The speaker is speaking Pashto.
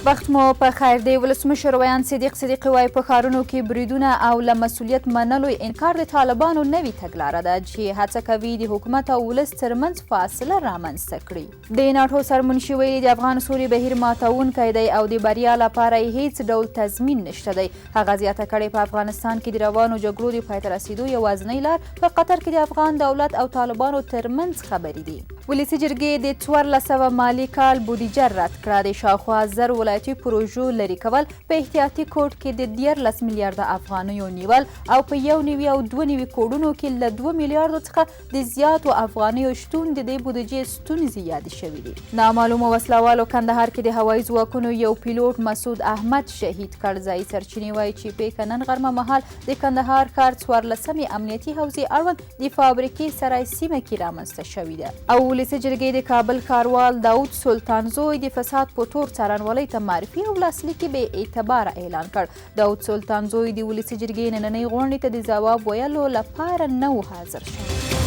وخت مو په خیر دی. ولسمشر ویاند صدیق صدیقي وایي په ښارونو کې بریدونه او له مسؤلیت منلو انکار د طالبانو نوې تګلاره ده چې هڅه کوي د حکومت او ولس ترمنځ فاصله رامنځته کړي. د ناټو سرمنشي ویلي د افغان سولې بهیر ماتونکی دی او د بریا لپاره یې هیڅ ډول تضمین نشته دی. هغه زیاته کړې په افغانستان کې د روانو جګړو د پای ته رسیدو یوازینۍ لار په قطر کې د افغان دولت او طالبانو ترمنځ خبرې دي. ولسي جرګې د 1400 مالي کال بودیجه رد کړه. د شاوخوا 1000 ولایتي پروژو لرې کول، په احتیاطي کوډ کې د 14 میلیارده افغانیو نیول او په 1 او 2 کوډونو کې له 2 میلیارډو څخه د زیاتو افغانیو شتون د دې بودیجې ستونزې یادې شوې دي. نامعلومو وسلوالو کندهار کې د هوایي ځواکونو یو پیلوټ مسعود احمد شهید کړ. ځایي سرچینې وایي چې پیښه نن غرمه مهال د کندهار ښار 14مې امنیتي حوزې اړوند د فابریکې سرای سیمه کې رامنځته شوې ده. او ولسي جرګې د کابل ښاروال داود سلطانزوی د فساد په تور څارنوالۍ ته معرفي او لاسلیکي بې اعتباره اعلان کړ. داود سلطانزوی د ولسي جرګې نننۍ غونډې ته د ځواب ویلو لپاره نه و حاضر شوی.